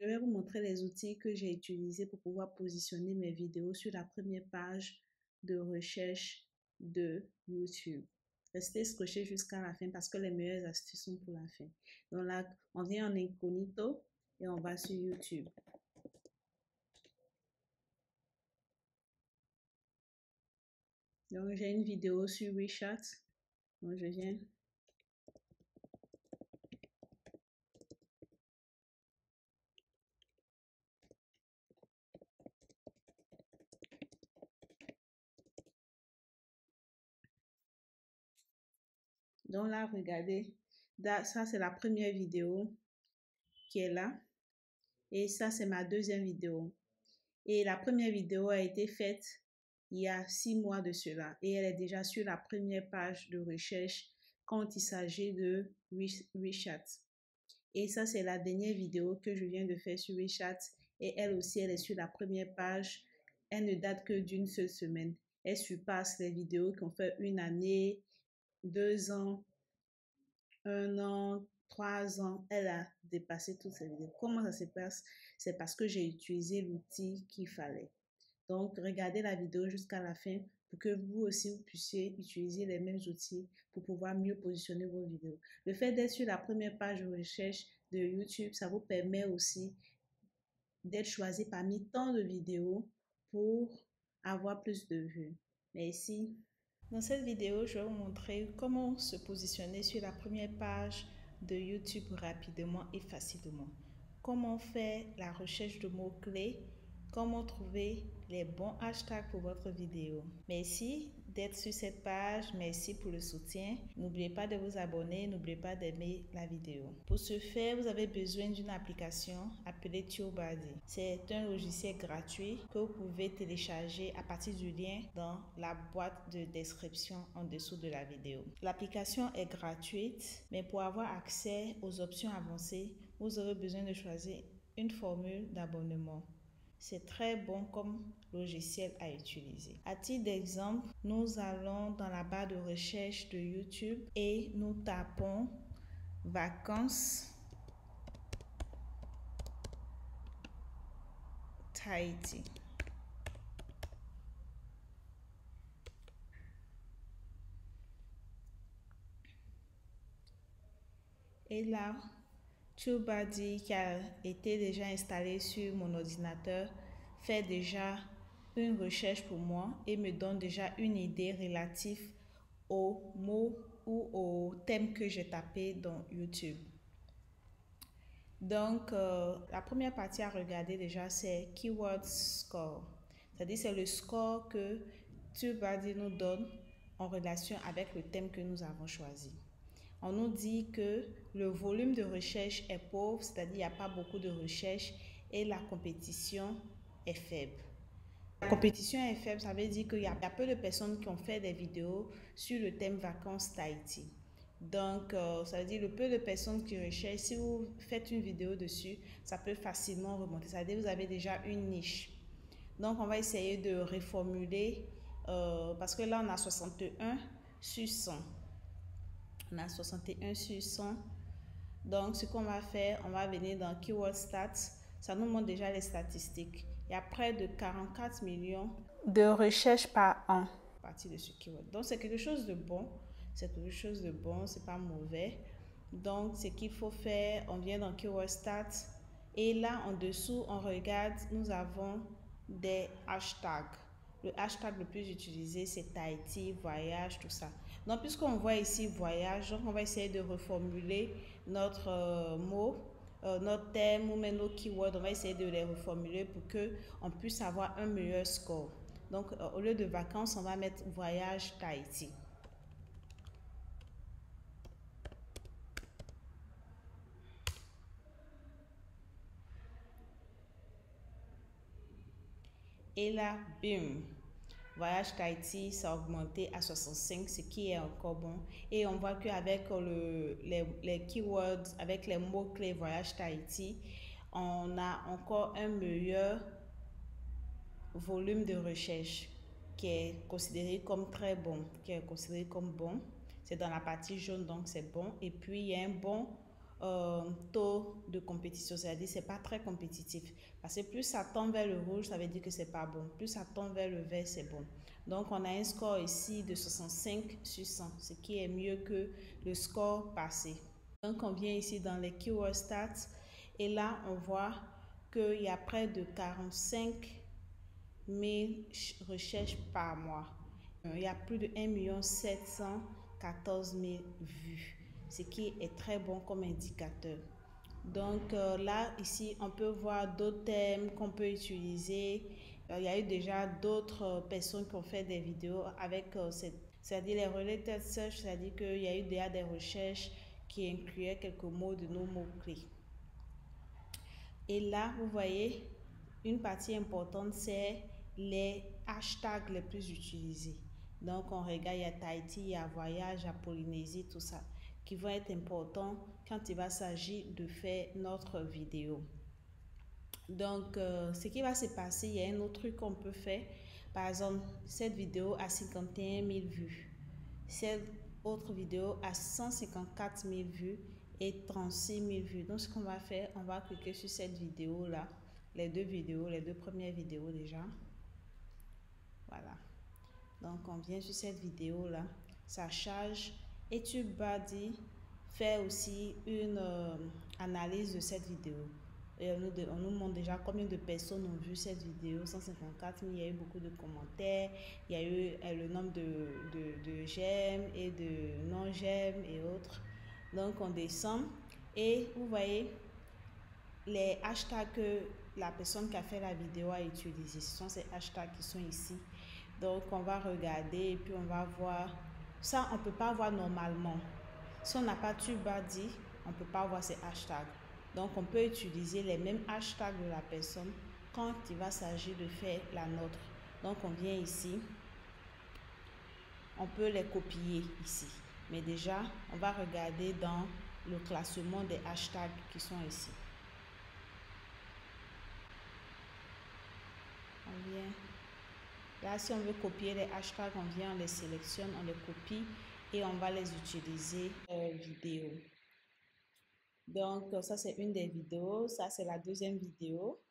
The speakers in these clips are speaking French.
Je vais vous montrer les outils que j'ai utilisés pour pouvoir positionner mes vidéos sur la première page de recherche de YouTube. Restez scotchés jusqu'à la fin parce que les meilleures astuces sont pour la fin. Donc là, on vient en incognito et on va sur YouTube. Donc j'ai une vidéo sur WeChat. Donc je viens. Donc là, regardez, ça c'est la première vidéo qui est là. Et ça c'est ma deuxième vidéo. Et la première vidéo a été faite il y a 6 mois de cela. Et elle est déjà sur la première page de recherche quand il s'agit de WeChat. Et ça c'est la dernière vidéo que je viens de faire sur WeChat. Et elle aussi, elle est sur la première page. Elle ne date que d'une seule semaine. Elle surpasse les vidéos qui ont fait 1 année, 2 ans, 1 an, 3 ans. Elle a dépassé toutes ces vidéos. Comment ça se passe? C'est parce que j'ai utilisé l'outil qu'il fallait. Donc, regardez la vidéo jusqu'à la fin pour que vous aussi, vous puissiez utiliser les mêmes outils pour pouvoir mieux positionner vos vidéos. Le fait d'être sur la première page de recherche de YouTube, ça vous permet aussi d'être choisi parmi tant de vidéos pour avoir plus de vues. Merci. Dans cette vidéo, je vais vous montrer comment se positionner sur la première page de YouTube rapidement et facilement. Comment faire la recherche de mots-clés, comment trouver les bons hashtags pour votre vidéo. Merci d'être sur cette page, merci pour le soutien. N'oubliez pas de vous abonner, n'oubliez pas d'aimer la vidéo. Pour ce faire, vous avez besoin d'une application appelée TubeBuddy. C'est un logiciel gratuit que vous pouvez télécharger à partir du lien dans la boîte de description en dessous de la vidéo. L'application est gratuite, mais pour avoir accès aux options avancées, vous aurez besoin de choisir une formule d'abonnement. C'est très bon comme logiciel à utiliser. À titre d'exemple, nous allons dans la barre de recherche de YouTube et nous tapons vacances Tahiti. Et là, TubeBuddy qui a été déjà installé sur mon ordinateur fait déjà une recherche pour moi et me donne déjà une idée relative aux mots ou aux thèmes que j'ai tapé dans YouTube. Donc, la première partie à regarder déjà, c'est Keyword Score. C'est-à-dire, c'est le score que TubeBuddy nous donne en relation avec le thème que nous avons choisi. On nous dit que le volume de recherche est pauvre, c'est-à-dire il n'y a pas beaucoup de recherche et la compétition est faible. La compétition est faible, ça veut dire qu'il y a peu de personnes qui ont fait des vidéos sur le thème vacances Tahiti. Donc, ça veut dire le peu de personnes qui recherchent, si vous faites une vidéo dessus, ça peut facilement remonter. Ça veut dire que vous avez déjà une niche. Donc, on va essayer de reformuler parce que là, on a 61 sur 100. On a 61 sur 100. Donc, ce qu'on va faire, on va venir dans Keyword Stats. Ça nous montre déjà les statistiques. Il y a près de 44 millions de recherches par an à partir de ce keyword. Donc, c'est quelque chose de bon. C'est quelque chose de bon, c'est pas mauvais. Donc, ce qu'il faut faire, on vient dans Keyword Stats. Et là, en dessous, on regarde, nous avons des hashtags. Le hashtag le plus utilisé, c'est Tahiti, voyage, tout ça. Donc, puisqu'on voit ici voyage, donc on va essayer de reformuler notre mot, notre thème ou même nos keywords. On va essayer de les reformuler pour qu'on puisse avoir un meilleur score. Donc, au lieu de vacances, on va mettre voyage Tahiti. Et là, bim! Voyage Tahiti, ça a augmenté à 65, ce qui est encore bon. Et on voit qu'avec les keywords, avec les mots-clés voyage Tahiti, on a encore un meilleur volume de recherche qui est considéré comme très bon, qui est considéré comme bon. C'est dans la partie jaune, donc c'est bon. Et puis, il y a un bon taux de compétition, c'est-à-dire c'est pas très compétitif. Parce que plus ça tend vers le rouge, ça veut dire que c'est pas bon. Plus ça tend vers le vert, c'est bon. Donc on a un score ici de 65 sur 100, ce qui est mieux que le score passé. Donc on vient ici dans les keyword stats et là on voit qu'il y a près de 45 000 recherches par mois. Il y a plus de 1 714 000 vues, ce qui est très bon comme indicateur. Donc là, ici, on peut voir d'autres thèmes qu'on peut utiliser. Il y a eu déjà d'autres personnes qui ont fait des vidéos avec c'est-à-dire les related search, c'est-à-dire qu'il y a eu déjà des recherches qui incluaient quelques mots de nos mots-clés. Et là, vous voyez, une partie importante, c'est les hashtags les plus utilisés. Donc, on regarde, il y a Tahiti, il y a voyage, il y a Polynésie, tout ça, qui vont être importants quand il va s'agir de faire notre vidéo. Donc, ce qui va se passer, il y a un autre truc qu'on peut faire. Par exemple, cette vidéo a 51 000 vues. Cette autre vidéo a 154 000 vues et 36 000 vues. Donc, ce qu'on va faire, on va cliquer sur cette vidéo-là. Les deux premières vidéos déjà. Voilà. Donc, on vient sur cette vidéo-là. Ça charge. Et TubeBuddy fait aussi une analyse de cette vidéo. Et on nous montre déjà combien de personnes ont vu cette vidéo, 154 000, il y a eu beaucoup de commentaires, il y a eu le nombre de j'aime et de non j'aime et autres. Donc on descend et vous voyez les hashtags que la personne qui a fait la vidéo a utilisé. Ce sont ces hashtags qui sont ici. Donc on va regarder et puis on va voir. Ça, on ne peut pas voir normalement. Si on n'a pas TubeBuddy, on ne peut pas voir ces hashtags. Donc, on peut utiliser les mêmes hashtags de la personne quand il va s'agir de faire la nôtre. Donc, on vient ici. On peut les copier ici. Mais déjà, on va regarder dans le classement des hashtags qui sont ici. On vient. Là, si on veut copier les hashtags, on vient, on les sélectionne, on les copie et on va les utiliser vidéo. Donc, ça, c'est une des vidéos. Ça, c'est la deuxième vidéo.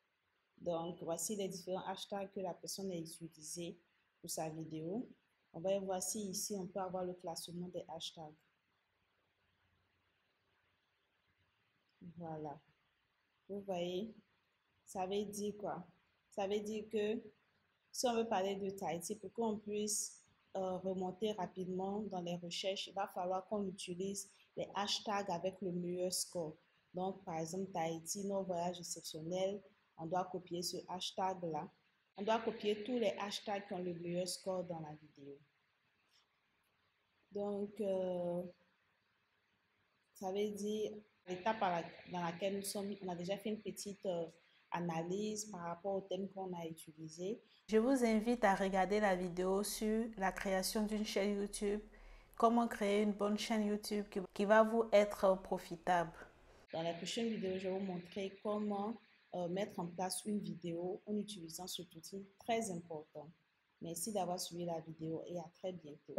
Donc, voici les différents hashtags que la personne a utilisés pour sa vidéo. On va voir si ici, on peut avoir le classement des hashtags. Voilà. Vous voyez, ça veut dire quoi? Ça veut dire que si on veut parler de Tahiti, pour qu'on puisse remonter rapidement dans les recherches, il va falloir qu'on utilise les hashtags avec le meilleur score. Donc, par exemple, Tahiti, nos voyages exceptionnels, on doit copier ce hashtag-là. On doit copier tous les hashtags qui ont le meilleur score dans la vidéo. Donc, ça veut dire l'étape dans laquelle nous sommes, on a déjà fait une petite analyse par rapport au thème qu'on a utilisé. Je vous invite à regarder la vidéo sur la création d'une chaîne YouTube, comment créer une bonne chaîne YouTube qui va vous être profitable. Dans la prochaine vidéo, je vais vous montrer comment mettre en place une vidéo en utilisant cet outil très important. Merci d'avoir suivi la vidéo et à très bientôt.